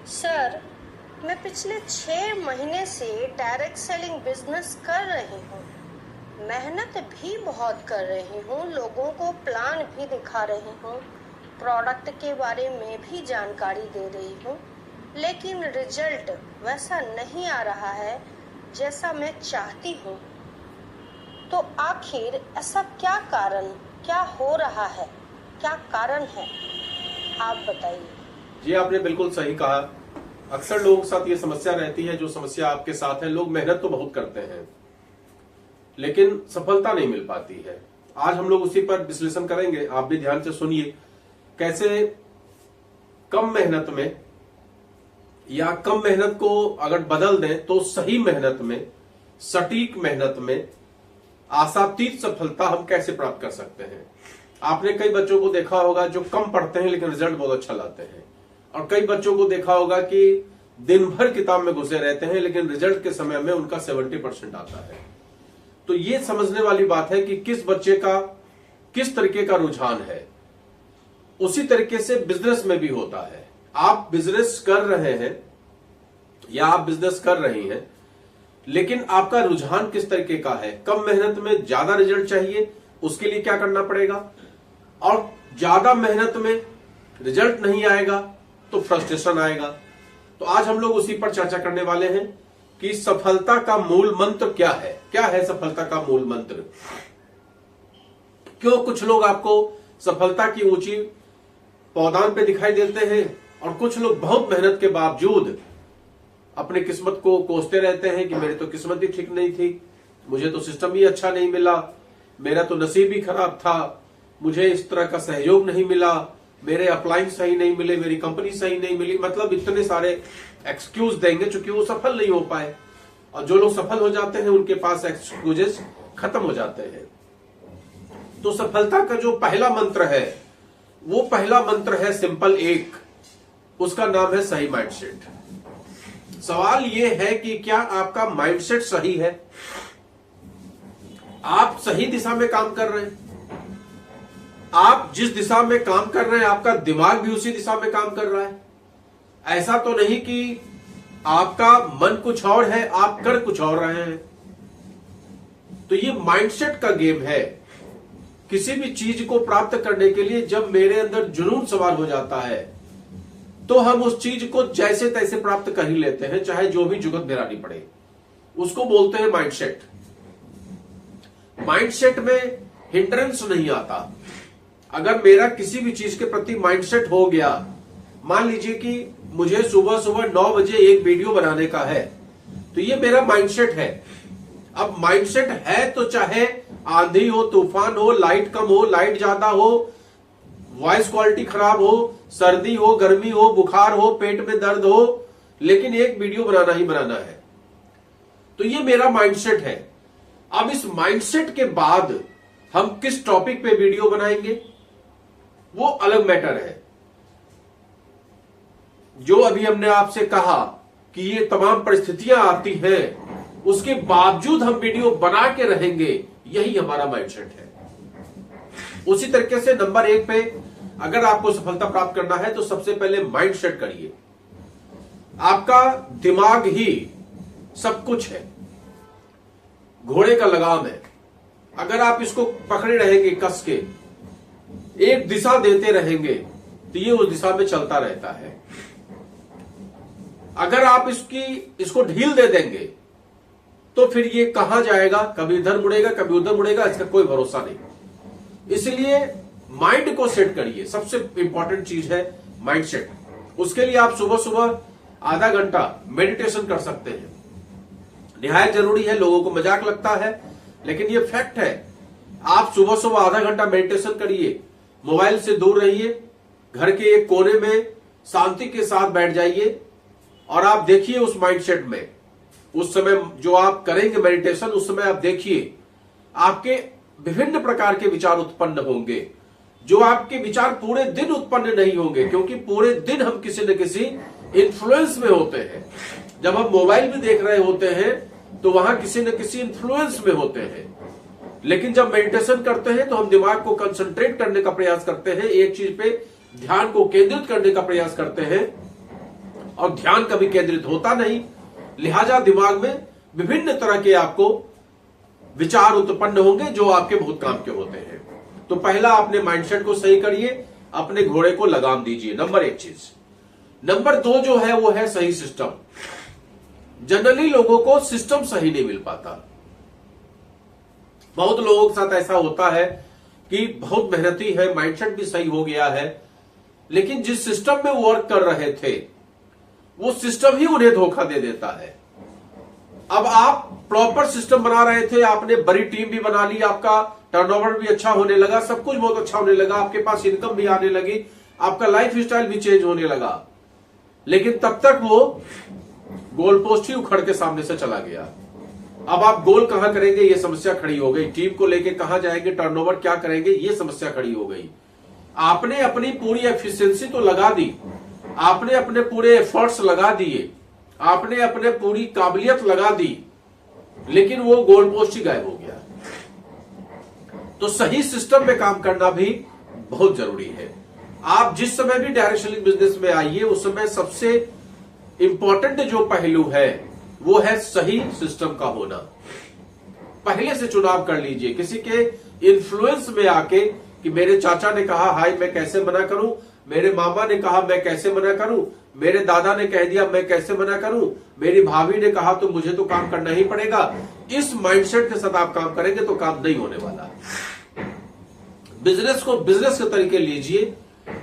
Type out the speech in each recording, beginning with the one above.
Sir, मैं पिछले 6 महीने से डायरेक्ट सेलिंग बिजनेस कर रही हूँ। मेहनत भी बहुत कर रही हूँ, लोगों को प्लान भी दिखा रही हूँ, प्रोडक्ट के बारे में भी जानकारी दे रही हूँ, लेकिन रिजल्ट वैसा नहीं आ रहा है जैसा मैं चाहती हूँ। तो आखिर ऐसा क्या हो रहा है, क्या कारण है, आप बताइए। जी, आपने बिल्कुल सही कहा। अक्सर लोगों के साथ ये समस्या रहती है, जो समस्या आपके साथ है। लोग मेहनत तो बहुत करते हैं लेकिन सफलता नहीं मिल पाती है। आज हम लोग उसी पर विश्लेषण करेंगे, आप भी ध्यान से सुनिए। कैसे कम मेहनत में या कम मेहनत को अगर बदल दें तो सही मेहनत में, सटीक मेहनत में आशातीत सफलता हम कैसे प्राप्त कर सकते हैं। आपने कई बच्चों को देखा होगा जो कम पढ़ते हैं लेकिन रिजल्ट बहुत अच्छा लाते हैं, और कई बच्चों को देखा होगा कि दिन भर किताब में घुसे रहते हैं लेकिन रिजल्ट के समय में उनका 70% आता है। तो ये समझने वाली बात है कि किस बच्चे का किस तरीके का रुझान है। उसी तरीके से बिजनेस में भी होता है। आप बिजनेस कर रहे हैं या आप बिजनेस कर रही हैं, लेकिन आपका रुझान किस तरीके का है। कम मेहनत में ज्यादा रिजल्ट चाहिए, उसके लिए क्या करना पड़ेगा, और ज्यादा मेहनत में रिजल्ट नहीं आएगा तो फ्रस्ट्रेशन आएगा। तो आज हम लोग उसी पर चर्चा करने वाले हैं कि सफलता का मूल मंत्र क्या है। क्या है सफलता का मूल मंत्र? क्यों कुछ लोग आपको सफलता की ऊंची पौधान पे दिखाई देते हैं और कुछ लोग बहुत मेहनत के बावजूद अपनी किस्मत को कोसते रहते हैं कि मेरी तो किस्मत ही ठीक नहीं थी, मुझे तो सिस्टम ही अच्छा नहीं मिला, मेरा तो नसीब ही खराब था, मुझे इस तरह का सहयोग नहीं मिला, मेरे अप्लाइंग सही नहीं मिले, मेरी कंपनी सही नहीं मिली। मतलब इतने सारे एक्सक्यूज देंगे चूंकि वो सफल नहीं हो पाए। और जो लोग सफल हो जाते हैं उनके पास एक्सक्यूजेस खत्म हो जाते हैं। तो सफलता का जो पहला मंत्र है वो पहला मंत्र है सिंपल एक, उसका नाम है सही माइंडसेट। सवाल ये है कि क्या आपका माइंडसेट सही है? आप सही दिशा में काम कर रहे हैं? आप जिस दिशा में काम कर रहे हैं आपका दिमाग भी उसी दिशा में काम कर रहा है? ऐसा तो नहीं कि आपका मन कुछ और है, आप कर कुछ और रहे हैं। तो ये माइंडसेट का गेम है। किसी भी चीज को प्राप्त करने के लिए जब मेरे अंदर जुनून सवार हो जाता है तो हम उस चीज को जैसे तैसे प्राप्त कर ही लेते हैं, चाहे जो भी जुगत गिरानी पड़े। उसको बोलते हैं माइंडसेट। माइंडसेट में हिंड्रेंस नहीं आता। अगर मेरा किसी भी चीज के प्रति माइंडसेट हो गया, मान लीजिए कि मुझे सुबह सुबह 9 बजे एक वीडियो बनाने का है, तो ये मेरा माइंडसेट है। अब माइंडसेट है तो चाहे आंधी हो, तूफान हो, लाइट कम हो, लाइट ज्यादा हो, वॉइस क्वालिटी खराब हो, सर्दी हो, गर्मी हो, बुखार हो, पेट में दर्द हो, लेकिन एक वीडियो बनाना ही बनाना है। तो ये मेरा माइंडसेट है। अब इस माइंडसेट के बाद हम किस टॉपिक पे वीडियो बनाएंगे वो अलग मैटर है। जो अभी हमने आपसे कहा कि ये तमाम परिस्थितियां आती हैं, उसके बावजूद हम वीडियो बना के रहेंगे, यही हमारा माइंडसेट है। उसी तरीके से नंबर 1 पे अगर आपको सफलता प्राप्त करना है तो सबसे पहले माइंडसेट करिए। आपका दिमाग ही सब कुछ है, घोड़े का लगाम है। अगर आप इसको पकड़े रहेंगे कस के, एक दिशा देते रहेंगे तो ये उस दिशा में चलता रहता है। अगर आप इसको ढील दे देंगे तो फिर ये कहां जाएगा, कभी इधर मुड़ेगा कभी उधर मुड़ेगा, इसका कोई भरोसा नहीं। इसलिए माइंड को सेट करिए। सबसे इंपॉर्टेंट चीज है माइंडसेट। उसके लिए आप सुबह सुबह आधा घंटा मेडिटेशन कर सकते हैं। निहायत जरूरी है, लोगों को मजाक लगता है लेकिन ये फैक्ट है। आप सुबह सुबह आधा घंटा मेडिटेशन करिए, मोबाइल से दूर रहिए, घर के एक कोने में शांति के साथ बैठ जाइए और आप देखिए उस माइंडसेट में। उस समय जो आप करेंगे मेडिटेशन, उस समय आप देखिए आपके विभिन्न प्रकार के विचार उत्पन्न होंगे, जो आपके विचार पूरे दिन उत्पन्न नहीं होंगे, क्योंकि पूरे दिन हम किसी न किसी इन्फ्लुएंस में होते हैं। जब हम मोबाइल भी देख रहे होते हैं तो वहां किसी न किसी इन्फ्लुएंस में होते हैं। लेकिन जब मेडिटेशन करते हैं तो हम दिमाग को कंसंट्रेट करने का प्रयास करते हैं, एक चीज पे ध्यान को केंद्रित करने का प्रयास करते हैं, और ध्यान कभी केंद्रित होता नहीं। लिहाजा दिमाग में विभिन्न तरह के आपको विचार उत्पन्न होंगे जो आपके बहुत काम के होते हैं। तो पहला, अपने माइंडसेट को सही करिए, अपने घोड़े को लगाम दीजिए, नंबर 1 चीज। नंबर 2 जो है वो है सही सिस्टम। जनरली लोगों को सिस्टम सही नहीं मिल पाता। बहुत लोगों के साथ ऐसा होता है कि बहुत मेहनती है, माइंडसेट भी सही हो गया है, लेकिन जिस सिस्टम में वर्क कर रहे थे वो सिस्टम ही उन्हें धोखा दे देता है। अब आप प्रॉपर सिस्टम बना रहे थे, आपने बड़ी टीम भी बना ली, आपका टर्नओवर भी अच्छा होने लगा, सब कुछ बहुत अच्छा होने लगा, आपके पास इनकम भी आने लगी, आपका लाइफ स्टाइल भी चेंज होने लगा, लेकिन तब तक वो गोल पोस्ट ही उखड़ के सामने से चला गया। अब आप गोल कहां करेंगे, ये समस्या खड़ी हो गई। टीम को लेके कहां जाएंगे, टर्नओवर क्या करेंगे, ये समस्या खड़ी हो गई। आपने अपनी पूरी एफिशिएंसी तो लगा दी, आपने अपने पूरे एफर्ट्स लगा दिए, आपने अपने पूरी काबिलियत लगा दी, लेकिन वो गोल पोस्ट ही गायब हो गया। तो सही सिस्टम में काम करना भी बहुत जरूरी है। आप जिस समय भी डायरेक्ट सेलिंग बिजनेस में आइए, उस समय सबसे इंपॉर्टेंट जो पहलू है वो है सही सिस्टम का होना। पहले से चुनाव कर लीजिए, किसी के इन्फ्लुएंस में आके कि मेरे चाचा ने कहा हाय मैं कैसे मना करूं, मेरे मामा ने कहा मैं कैसे मना करूं, मेरे दादा ने कह दिया मैं कैसे मना करूं, मेरी भाभी ने कहा तो मुझे तो काम करना ही पड़ेगा। इस माइंडसेट के साथ आप काम करेंगे तो काम नहीं होने वाला। बिजनेस को बिजनेस के तरीके लीजिए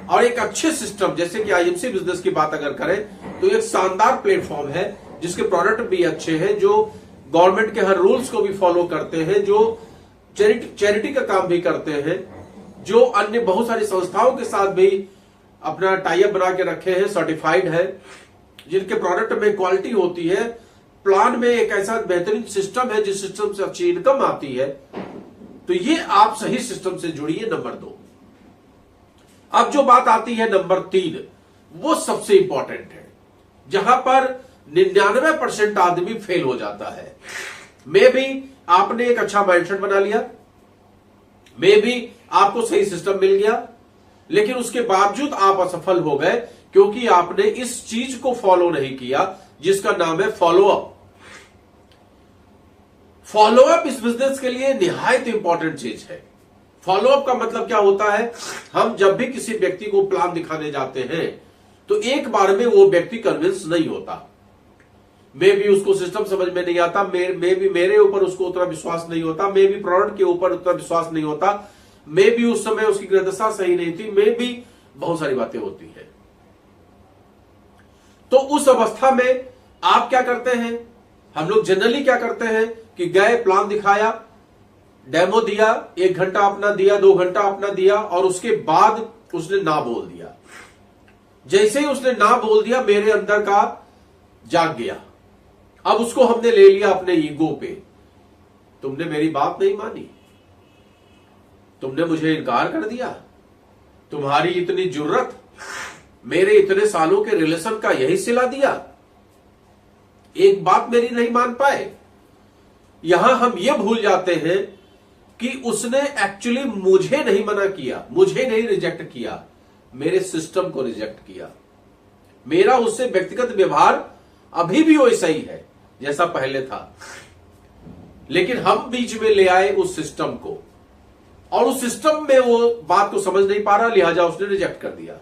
और एक अच्छे सिस्टम, जैसे कि आईएमसी बिजनेस की बात अगर करें तो एक शानदार प्लेटफॉर्म है जिसके प्रोडक्ट भी अच्छे हैं, जो गवर्नमेंट के हर रूल्स को भी फॉलो करते हैं, जो चैरिटी का काम भी करते हैं, जो अन्य बहुत सारी संस्थाओं के साथ भी अपना टाई अप बना के रखे हैं, सर्टिफाइड है, जिनके प्रोडक्ट में क्वालिटी होती है, प्लान में एक ऐसा बेहतरीन सिस्टम है जिस सिस्टम से अच्छी इनकम आती है। तो ये आप सही सिस्टम से जुड़िए, नंबर 2। अब जो बात आती है नंबर 3, वो सबसे इंपॉर्टेंट है, जहां पर 99% आदमी फेल हो जाता है। मे भी आपने एक अच्छा माइंडसेट बना लिया, मे भी आपको सही सिस्टम मिल गया, लेकिन उसके बावजूद आप असफल हो गए क्योंकि आपने इस चीज को फॉलो नहीं किया जिसका नाम है फॉलोअप। फॉलोअप इस बिजनेस के लिए निहायत इंपॉर्टेंट चीज है। फॉलोअप का मतलब क्या होता है, हम जब भी किसी व्यक्ति को प्लान दिखाने जाते हैं तो एक बार में वो व्यक्ति कन्विंस नहीं होता। मे भी उसको सिस्टम समझ में नहीं आता, मे भी मेरे ऊपर उसको उतना विश्वास नहीं होता, मे भी प्रोडक्ट के ऊपर उतना विश्वास नहीं होता, मे भी उस समय उसकी गृहदशा सही नहीं थी, मे भी बहुत सारी बातें होती हैं। तो उस अवस्था में आप क्या करते हैं, हम लोग जनरली क्या करते हैं कि गए, प्लान दिखाया, डेमो दिया, 1 घंटा अपना दिया, 2 घंटा अपना दिया, और उसके बाद उसने ना बोल दिया। जैसे ही उसने ना बोल दिया, मेरे अंदर का जाग गया। अब उसको हमने ले लिया अपने ईगो पे, तुमने मेरी बात नहीं मानी, तुमने मुझे इनकार कर दिया, तुम्हारी इतनी जुर्रत, मेरे इतने सालों के रिलेशन का यही सिला दिया, एक बात मेरी नहीं मान पाए। यहां हम ये भूल जाते हैं कि उसने एक्चुअली मुझे नहीं मना किया, मुझे नहीं रिजेक्ट किया, मेरे सिस्टम को रिजेक्ट किया। मेरा उससे व्यक्तिगत व्यवहार अभी भी वैसा ही है जैसा पहले था, लेकिन हम बीच में ले आए उस सिस्टम को, और उस सिस्टम में वो बात को समझ नहीं पा रहा, लिहाजा उसने रिजेक्ट कर दिया।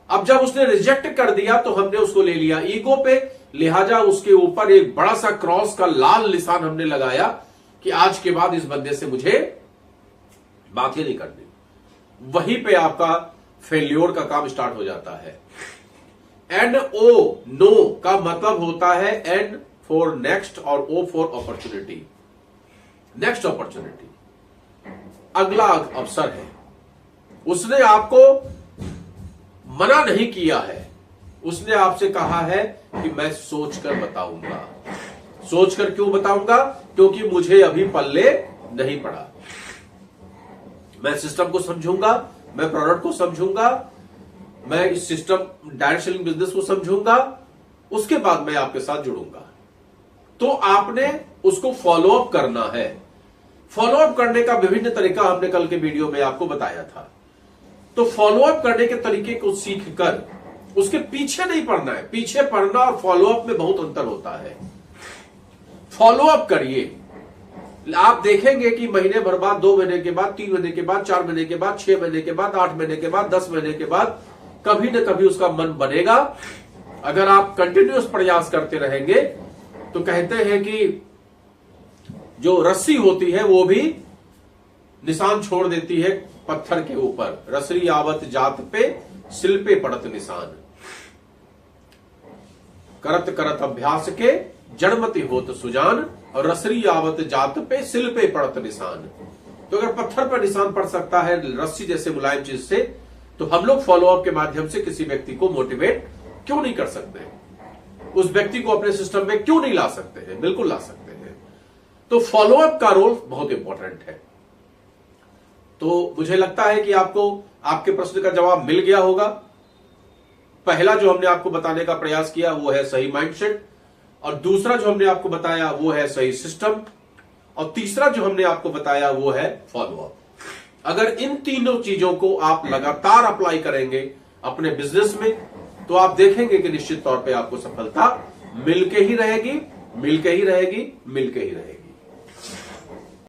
अब जब उसने रिजेक्ट कर दिया तो हमने उसको ले लिया ईगो पे, लिहाजा उसके ऊपर एक बड़ा सा क्रॉस का लाल निशान हमने लगाया कि आज के बाद इस बंदे से मुझे बात ही नहीं करनी। वहीं पे आपका फेल्योर का काम स्टार्ट हो जाता है। NO, नो का मतलब होता है N फॉर नेक्स्ट और O for opportunity. Next opportunity, अगला अवसर है। उसने आपको मना नहीं किया है, उसने आपसे कहा है कि मैं सोचकर बताऊंगा। सोचकर क्यों बताऊंगा, क्योंकि मुझे अभी पल्ले नहीं पड़ा। मैं सिस्टम को समझूंगा, मैं प्रोडक्ट को समझूंगा, मैं इस सिस्टम डायरेक्ट सेलिंग बिजनेस को समझूंगा, उसके बाद मैं आपके साथ जुड़ूंगा। तो आपने उसको फॉलोअप करना है। फॉलोअप करने का विभिन्न तरीका हमने कल के वीडियो में आपको बताया था। तो फॉलोअप करने के तरीके को सीखकर उसके पीछे नहीं पड़ना है। पीछे पड़ना और फॉलोअप में बहुत अंतर होता है। फॉलोअप करिए, आप देखेंगे कि महीने भर बाद, 2 महीने के बाद, 3 महीने के बाद, 4 महीने के बाद, 6 महीने के बाद, 8 महीने के बाद, 10 महीने के बाद कभी न कभी उसका मन बनेगा। अगर आप कंटिन्यूअस प्रयास करते रहेंगे तो कहते हैं कि जो रस्सी होती है वो भी निशान छोड़ देती है पत्थर के ऊपर। रसरी आवत जात पे सिल पे पड़त निशान, करत करत अभ्यास के जड़मति होत सुजान, और रसरी आवत जात पे सिल पे पड़त निशान। तो अगर पत्थर पर निशान पड़ सकता है रस्सी जैसे मुलायम चीज से, तो हम लोग फॉलोअप के माध्यम से किसी व्यक्ति को मोटिवेट क्यों नहीं कर सकते? उस व्यक्ति को अपने सिस्टम में क्यों नहीं ला सकते हैं? बिल्कुल ला सकते हैं। तो फॉलोअप का रोल बहुत इंपॉर्टेंट है। तो मुझे लगता है कि आपको आपके प्रश्न का जवाब मिल गया होगा। पहला जो हमने आपको बताने का प्रयास किया वो है सही माइंडसेट, और दूसरा जो हमने आपको बताया वो है सही सिस्टम, और तीसरा जो हमने आपको बताया वो है फॉलोअप। अगर इन तीनों चीजों को आप लगातार अप्लाई करेंगे अपने बिजनेस में, तो आप देखेंगे कि निश्चित तौर पे आपको सफलता मिलके ही रहेगी, मिलके ही रहेगी, मिलके ही रहेगी।